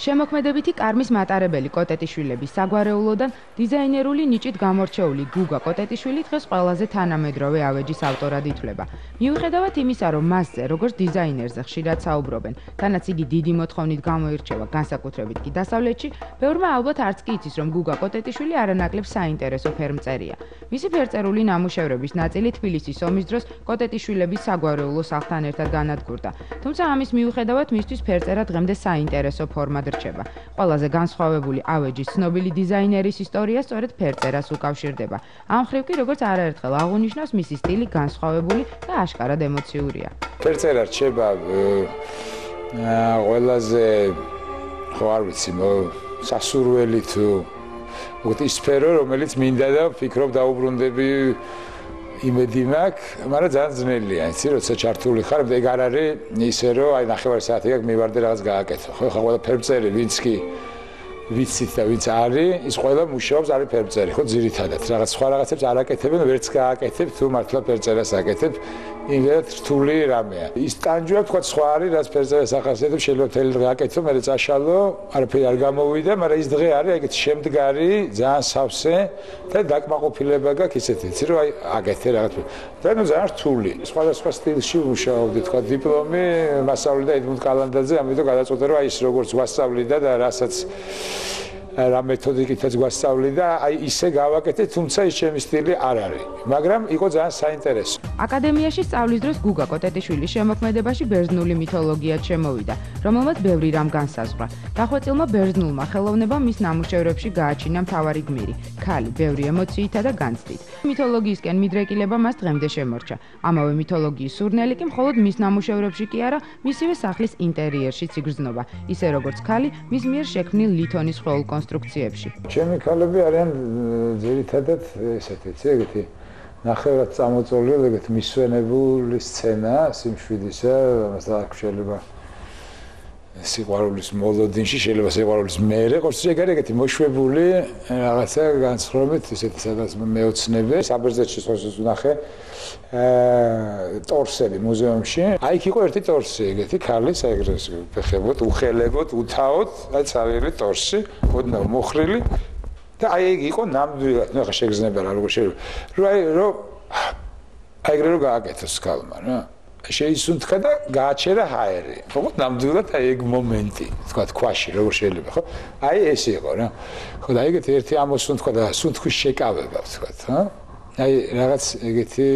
შემოქმედებითი კარმის მატარებელი კოტეტიშვილების საგვარეულოდან დიზაინერული ნიჭით გამორჩეული გუგა კოტეტიშვილი დღეს ყველაზე თანამედროვე ავეჯის ავტორად ითვლება. მიუხედავად იმისა, რომ მასზე, როგორც დიზაინერზე ხშირად საუბრობენ, თანაც იგი დიდი მოთხოვნით გამოირჩევა, განსაკუთრებით კი დასავლეთში, ბევრმა ალბათ არც კი იცის, რომ გუგა კოტეტიშვილი არანაკლებ საინტერესო ფერმწერია. მისი ფერწერული ნამუშევრების ნაწილი თბილისის ომის დროს კოტეტიშვილების საგვარეულო სახლთან ერთად განადგურდა. თუმცა ამის მიუხედავად მისთვის ფერწერა დღემდე საინტერესო ფორმად რჩება. ყველაზე განსხვავებული ავეჯის ცნობილი დიზაინერის ისტორია სწორედ ფერწერას უკავშირდება. ამ მხრივ კი როგორც არაერთხელ აღუნიშნავს, მისი სტილი განსხვავებული და აშკარად ემოციურია. ფერწერა რჩება ყველაზე ხო არ ვიცი, სასურველი თუ ის სფერო, რომელიც მინდა და ვფიქრობ დაუბრუნდები იმედი მაქვს, მაგრამ ძალიან ძნელია, იცი, როცა ჩართული ხარ, ეგ არ არის ისე, რომ აი ნახევარი საათი აქვს მივარდე რაღაც გააკეთო. ხო, ხა ყველა ფერმწერი, ვინც კი ვიცით და ვინც არის, ის ყველა მუშაობს, არის ფერმწერი, ხო, ძირითადად. რაღაც სხვა რაღაცებს არ აკეთებენ, ვერც გააკეთებ, თუ მართლა ფერწერას აკეთებ, იმედად რთული რამეა. ის ტანჯვა, თქვა, სხვა არის, რაც ფერწერას ახასიათებს, შეიძლება მთელი დღე აკეთო, მერე წაშალო, არაფერი არ გამოვიდა, მაგრამ ის დღე არის ეგეთი შემდგარი, ძალიან სავსე და დაკმაყოფილება გაქვს ისეთი, იცი, რომ აი აკეთე რაღაც. და ნუ ძალიან რთული. სხვადასხვა სტილში ვმუშაობდი, თქვა, დიპლომი მასწავლიდა ედმუნდ კალანდაძე, ამიტომ გადაწყვეტა, რომ აი ის როგორც გვასწავლიდა და რასაც რა მეთოდიკითაც გვასწავლიდა, აი ისე გავაკეთე, თუმცა ის ჩემი სტილი არ არის. მაგრამ იყო ძალიან საინტერესო. აკადემიაში სწავლის დროს გუგა კოტეტიშვილის შემოქმედებაში ბერძნული მითოლოგიაც შემოვიდა, რომელმაც ბევრი რამ განსაზღვრა. დახვეწილმა ბერძნულმა ხელოვნებამ მის ნამუშევრებში გააჩინა მთავარი გმირი, ქალი, ბევრი ემოციითა და განცდით. მითოლოგიისკენ მიდრეკილება მას დღემდე შემორჩა. ამავე მითოლოგიის სურნელი კი მხოლოდ მის ნამუშევრებში კი არა, მისივე სახლის ინტერიერშიც იგრძნობა, ისე როგორც ქალი მის მიერ შექმნილ ლითონის ხეულ კონსტრუქციებში. ჩემი ქალები არიან ძირითადად ესეთი, ეგეთი ნახევრად წამოწოლილი, ეგეთი მისვენებული სცენა სიმშვიდისა, მასთან შეიძლება სიყვარულის მოლოდინში, შეიძლება სიყვარულის მერე, ყოველთვის ეგ არის ეგეთი მოშვებული რაღაცა განსხვავებით, ესეთი სადაც მეოცნები. საბერძნეთში ხოსს ვნახე ტორსები მუზეუმში. აი იქ იყო ერთი ტორსი, ეგეთი ქალის, ეგრეს ფეხებოთ, უხელებოთ, უთავოთ, აი ცალკე ტორსი, ოდნავ მოხრილი და აი ეგ იყო ნამდვილად, ნუ ახლა შეგრძნება რა როგორ შეიძლება. რომ აი ეგრე რომ გააკეთოს ქალმა, რა. შეისუნთქა და გააჩერა ჰაერი. თუმცა ნამდვილად აი ეგ მომენტი, თქვა ქვაში როგორ შეიძლება, ხო? აი ეს იყო რა. ხო და ეგეთი ერთი ამოსუნთქა და სუნთქვის შეკავება, თქვა, ხო? აი რაღაც ეგეთი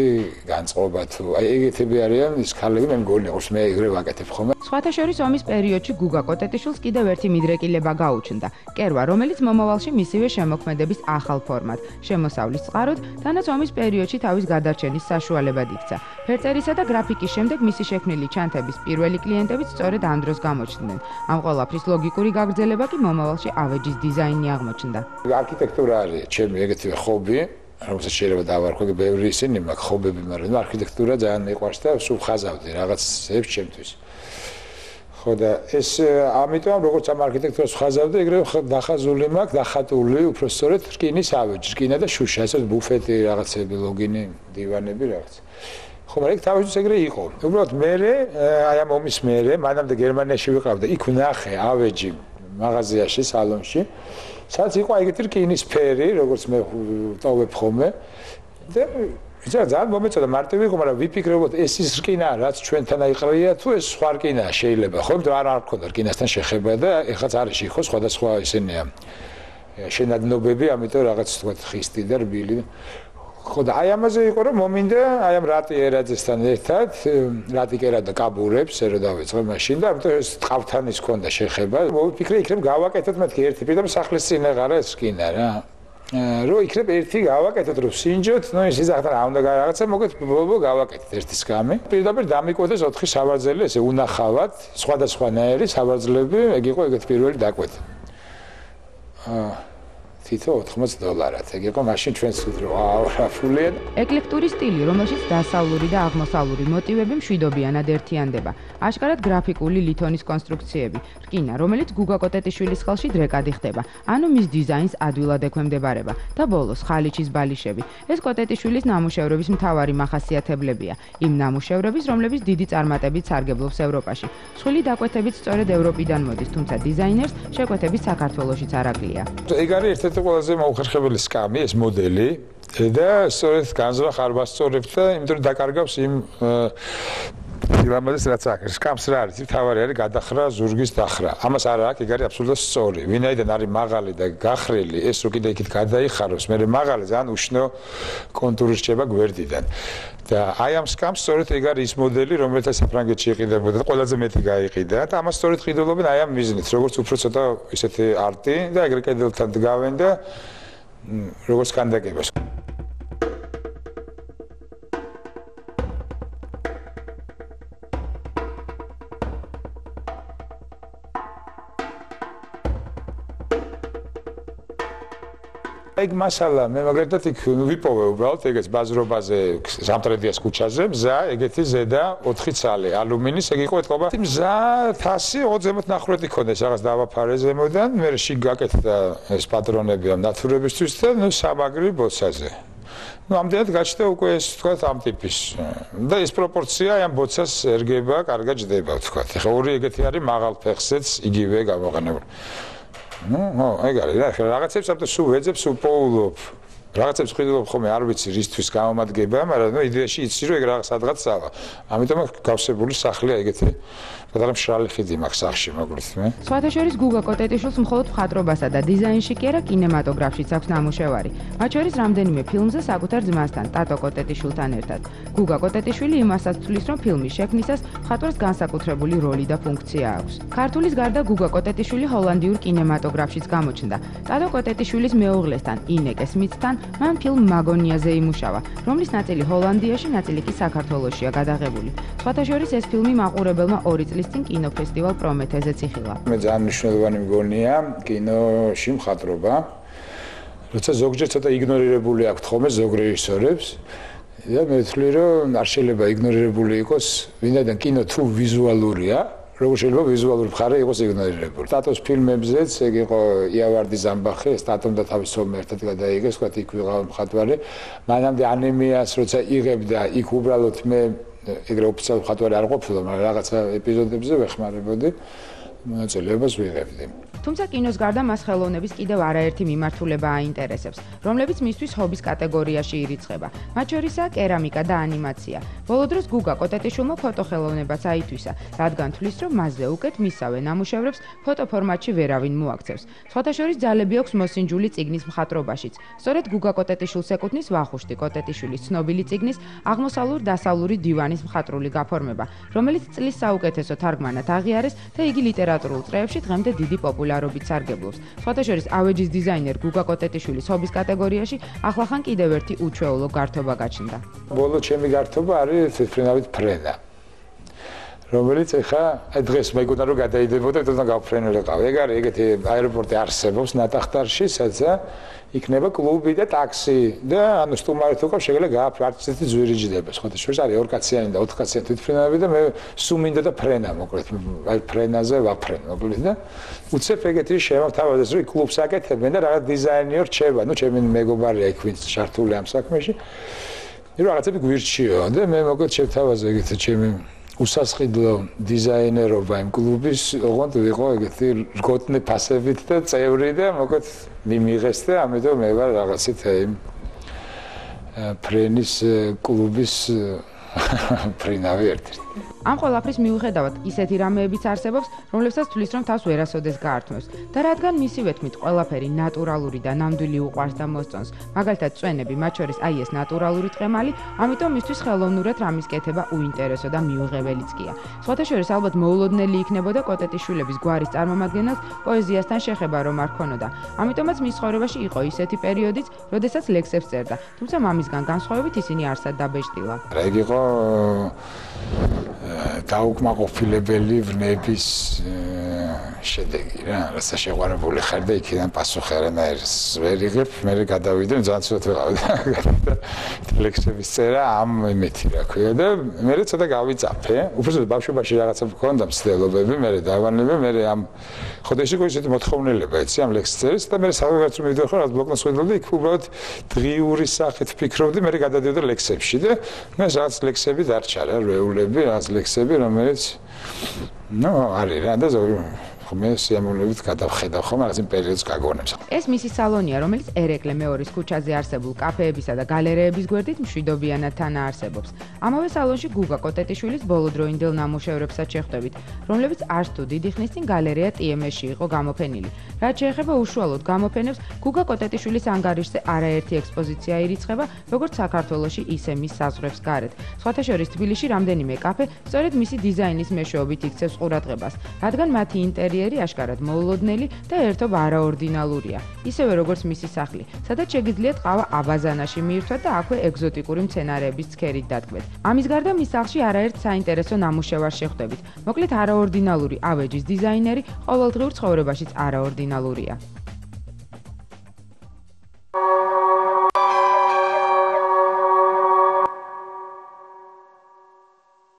განწყობა თუ აი ეგეთები არიან ის ქალები, მე მგონი ყურს მე ეგრე ვაკეთებ ხოლმე. სხვათა შორის ომის პერიოდში გუგა კოტეტიშვილს კიდევ ერთი მიდრეკილება გაუჩნდა. კერვა, რომელიც მომავალში მისივე შემოქმედების ახალ ფორმად, შემოსავლის წყაროდ, თანაც ომის პერიოდში თავის გადარჩენის საშუალებად იქცა. ფერწერისა და გრაფიკის შემდეგ მისი შექმნილი ჩანთების პირველი კლიენტებიც სწორედ ამ დროს გამოჩნდნენ. ამ ყველაფრის ლოგიკური გაგრძელება კი მომავალში ავეჯის დიზაინი აღმოჩნდა. არქიტექტურა არის ჩემი ეგეთი ხობი. რომელსაც შეიძლება დავარქვი, ბევრი ისინი მაქვს ხობები, მაგრამ არქიტექტურა ძალიან მიყვარს და სულ ხაზავდი რაღაცებს ჩემთვის. ხო და ეს ამიტომ როგორც ამ არქიტექტურას ხაზავდი, ეგრევე დახაზული მაქვს, დახატული, უფრო სწორედ რკინის ავეჯი, რკინა და შუშა, ესე ბუფეტი, რაღაცები, ლოგინი, დივანები, რაღაც. ხო, მაგრამ ეგ თავისთავად ეგრე იყო. უბრალოდ მე აი ამ ომის მერე, მანამდე გერმანიაში ვიყავდა, იქ ვნახე ავეჯი მაღაზიაში, სალონში. სადაც იყო ეგეთი რკინის ფერი, როგორც მე ვტოვებ ხოლმე. და ძალიან მომეწონა, მარტივი იყო, მაგრამ ვიფიქრებოდ ეს ის რკინა, რაც ჩვენთან აიყრია, თუ ეს სხვა რკინა შეიძლება, ხო? იმიტომ არ მქონდა რკინასთან შეხება და ეხლაც არის ხო სხვადასხვა ისენია შენადნობები, ამიტომ რაღაც თქვა ხისტი და რბილი. ხო და აი ამაზე იყო რომ მომინდა აი ამ რატი ერაძესთან ერთად, რატი კერადა კაბურებს, ერო დავიწყე მაშინ და ამიტომ ეს ტყავთან ის ქონდა შეხება. მოვიფიქრე იქნებ გავაკეთოთ მეთქი ერთი პირდაპირ სახლის წინაღარა ეს რკინა რა. რომ იქნებ ერთი გავაკეთოთ რომ სინჯოთ, ნუ ის ახლა რა უნდა რაღაცა მოგეთ ბოლო გავაკეთეთ ერთის გამი. პირდაპირ დამიკვეთეს 4 სავარძელი, ესე უნახავად, სხვადასხვანაირი სავარძლები, ეგ იყო ეგეთ პირველი დაკვეთა. თითო $80. ეგ იყო მაშინ ჩვენს რა ფულია. ეკლექტური სტილი, რომელშიც დასავლური და აღმოსავლური მოტივები მშვიდობიანად ერთიანდება. აშკარად გრაფიკული ლითონის კონსტრუქციები, რკინა, რომელიც გუგა კოტეტიშვილის ხელში დრეკადი ხდება, ანუ მის დიზაინს ადვილად ექვემდებარება და ბოლოს ხალიჩის ბალიშები. ეს კოტეტიშვილის ნამუშევრების მთავარი მახასიათებლებია. იმ ნამუშევრების, რომლებიც დიდი წარმატებით სარგებლობს ევროპაში. მსხვილი დაკვეთებით სწორედ ევროპიდან მოდის, თუმცა დიზაინერს შეკვეთებით საქართველოშიც არ აკლია. ეგ არის ერთ-ერთი ყველაზე მოუხერხებელი სკამი, ეს მოდელი და სწორედ განზრახ არ ვასწორებთ და იმიტომ დაკარგავს იმ იმამაზეს რაც აქვს. სკამს რა არის? თავარი არის გადახრა, ზურგის დახრა. ამას არ აქვს, ეგ არის აბსოლუტურად სწორი. ვინაიდან არის მაღალი და გახრილი, ეს რო კიდე იქით გადაიხაროს, მე მაღალი ძალიან უშნო კონტური რჩება გვერდიდან. და აი ამ სკამს სწორედ ეგ არის ის მოდელი, რომელიც საფრანგეთში იყიდებოდა და ყველაზე მეტი გაიყიდა და ამას სწორედ ყიდულობენ აი ამ მიზნით, როგორც უფრო ცოტა ისეთი არტი და ეგრე კედელთან დგავენ და როგორც კანდაკებას. ეგ მასალა მე მაგალითად იქ ვიპოვე უბრალოდ ეგეც ბაზრობაზე ზამთრედიას ქუჩაზე მზა ეგეთი ზედა 4 ცალი ალუმინის ეგ იყო ეთქობა მზა 100 ზემოთ ნახრეთი ქონდეს რაღაც დავაფარე ზემოდან მე შიგ გაკეთდა ეს პატრონები ამ ნათურებისთვის და ნუ სამაგრი ბოცაზე ნუ ამდენად გაჩნდა უკვე ეს თქვა ამ ტიპის და ეს პროპორცია აი ამ ბოცას ერგება კარგად ჯდება თქვა ეხლა ორი ეგეთი არის მაღალ ფეხზეც იგივე გამოყენებული ნუ ეგ არის რა რაღაცებს აბა სულ ვეძებს უპოულობ რაღაცებს ხედავ ხოლმე არ ვიცი რისთვის გამომადგება მაგრამ ნუ იდეაში იცი რომ ეგ რაღაც სადღაცაა ამიტომ გავსებული სახლია ეგეთი პატარა მშრალი ხიდი მაქვს სახში მოკლედ მე სხვათა შორის გუგა კოტეტიშვილს მხოლოდ მხატვრობასა და დიზაინში კი არა კინემატოგრაფშიც აქვს ნამუშევარი მათ შორის რამდენიმე ფილმზე საკუთარ ძმასთან ტატო კოტეტიშვილთან ერთად გუგა კოტეტიშვილი იმასაც თვლის რომ ფილმის შექმნისას მხატვარს განსაკუთრებული როლი და ფუნქცია აქვს ქართულის გარდა გუგა კოტეტიშვილი ჰოლანდიურ კინემატოგრაფშიც გამოჩნდა ტატო კოტეტიშვილის მეუღლესთან ინეკე სმითთან მან ფილმ მაგონიაზე იმუშავა რომლის ნაწილი ჰოლანდიაში ნაწილი კი საქართველოშია გადაღებული სხვათა შორის ეს ფილმი მაყურებელმა 2 წლის წინ კინოფესტივალ პრომეთეზეც იხილა. მე ძალიან მნიშვნელოვანი მგონია კინოში მხატვრობა. როცა ზოგჯერ ცოტა იგნორირებული აქვს ხოლმე ზოგ რეჟისორებს და მე ვთვლი რომ არ შეიძლება იგნორირებული იყოს, ვინაიდან კინო თუ ვიზუალურია, როგორ შეიძლება ვიზუალური მხარე იყოს იგნორირებული. ტატოს ფილმებზეც ეგ იყო იავარდი ზამბახი, ეს ტატომ და თავის სომე ერთად გადაიგეს, თქვა იქ ვიღავ მხატვარი. მანამდე ანემიას როცა იღებდა, იქ უბრალოდ მე ეგრე ოფიციალურ მხატვარი არ ყოფილა, მაგრამ რაღაცა ეპიზოდებზე ვეხმარებოდი, მონაწილეობას ვიღებდი. თუმცა კინოს გარდა მას ხელოვნების კიდევ არაერთი მიმართულება აინტერესებს, რომლებიც მისთვის ჰობის კატეგორიაში ირიცხება. მათ შორისაა კერამიკა და ანიმაცია. ბოლო დროს გუგა კოტეტიშვილმა ფოტოხელოვნებაც აითვისა, რადგან თვლის, რომ მასზე უკეთ მისავე ნამუშევრებს ფოტოფორმატში ვერავინ მოაქცევს. სხვათა შორის ძალები აქვს მოსინჯული წიგნის მხატვრობაშიც. სწორედ გუგა კოტეტიშვილს ეკუთვნის ვახუშტი კოტეტიშვილის ცნობილი წიგნის აღმოსავლურ-დასავლური დივანის მხატვრული გაფორმება, რომელიც წლის საუკეთესო თარგმანად აღიარეს და იგი ლიტერატურულ წრეებში დღემდე დიდი პოპულარობით სარგებლობს. სხვათა შორის ავეჯის დიზაინერ გუგა კოტეტიშვილის ჰობის კატეგორიაში ახლახან კიდევ ერთი უჩვეულო გართობა გაჩნდა. ბოლო ჩემი გართობა არის თვითმფრინავით ფრენა. რომელიც ეხა დღეს მეგონა რომ გადაიდებოდა და გავფრენილიყავ. ეგ არის ეგეთი აეროპორტი არსებობს ნატახტარში, სადაც იქნება კლუბი და ტაქსი და ანუ სტუმარით უკავ შეიძლება გააფრთხილდეთ ზვირიჯდება. სხვათა შორის არის 2 კაციანი და 4 კაციანი თვითმფრინავები და მე სულ მინდა და ფრენა მოკლედ. აი ფრენაზე ვაფრენ მოკლედ და უცებ ეგეთი შემოთავაზეს რომ კლუბს აკეთებენ და რაღაც დიზაინერი რჩება. ნუ ჩემი მეგობარია იქ ვინც ჩართული ამ საქმეში. რომ რაღაცები გვირჩიო და მე მოკლედ შევთავაზე ეგეთი ჩემი უსასყიდლო დიზაინერობა იმ კლუბის, ოღონდ ვიყო ეგეთი რგოტნი ფასებით და წევრი და მოკლედ მიმიღეს და ამიტომ მე ვარ რაღაცით იმ ფრენის კლუბის ფრინავი ერთ-ერთი. ამ ყველაფრის მიუხედავად ისეთი რამეებიც არსებობს, რომლებსაც თვლის რომ თავს ვერასოდეს გაართმევს და რადგან მისივე თქმით ყველაფერი ნატურალური და ნამდვილი უყვარს და მოსწონს, მაგალითად წვენები, მათ შორის აი ეს ნატურალური ტყემალი, ამიტომ მისთვის ხელოვნურად რამის კეთება უინტერესო და მიუღებელიც კია. სხვათა შორის ალბათ მოულოდნელი იქნებოდა კოტეტიშვილების გვარის წარმომადგენელს პოეზიასთან შეხება რომ არ ქონოდა. ამიტომაც მის ცხოვრებაში იყო ისეთი პერიოდიც, როდესაც ლექსებს წერდა, თუმცა მამისგან განსხვავებით ისინი არსად დაბეჭდილა. ეგ იყო დაუკმაყოფილებელი ვნების შედეგი რა, რასაც შეყვარებული ხარ და იქიდან პასუხი არანაირს ვერ იღებ, მე გადავიდე, ძალიან ცუდად ვიყავი და ლექსების წერა ამ იმეთი რა ქვია და მე ცოტა გავიწაფე, უბრალოდ ბავშვობაში რაღაცა მქონდა მცდელობები, მე დავანებე, მე ამ ხოდეში ისეთი მოთხოვნილება იცი ამ ლექსის წერის და მე საერთოდ მივიდოდი ხოლმე ბლოკნოტს ხედავდი, იქ უბრალოდ დღიური სახით ფიქრობდი, მე გადადიოდი ლექსებში და მე რაღაც ლექსები დარჩა რა, რეულები, რაღაც ლექსები, რომელიც ნუ არის რა და მე სიამოვნებით გადავხედავ ხომ რაღაც იმ პერიოდს გაგონებს. ეს მისი სალონია, რომელიც ერეკლე მეორის ქუჩაზე არსებულ კაფეებისა და გალერეების გვერდით მშვიდობიანად თანაარსებობს. ამავე სალონში გუგა კოტეტიშვილის ბოლოდროინდელ ნამუშევრებსაც შეხვდებით, რომლებიც არც თუ დიდი ხნის წინ გალერეა TMS-ში იყო გამოფენილი. რაც შეეხება უშუალოდ გამოფენებს, გუგა კოტეტიშვილის ანგარიშზე არაერთი ექსპოზიცია ირიცხება, როგორც საქართველოში, ისე მის საზღვრებს გარეთ. სხვათა შორის თბილისში რამდენიმე კაფე სწორედ მისი დიზაინის მეშვეობით იქცევს ყურადღებას, რადგან მათი ინტერიერი აშკარად მოულოდნელი და ერთობ არაორდინალურია. ისევე როგორც მისი სახლი, სადაც შეგიძლიათ ყავა აბაზანაში მიირთვათ და აქვე ეგზოტიკური მცენარეების ცქერით დატკბეთ. ამის გარდა მის სახლში არაერთ საინტერესო ნამუშევარს შეხვდებით. მოკლედ არაორდინალური ავეჯის დიზაინერი ყოველდღიურ ცხოვრებაშიც არაორდინალურია.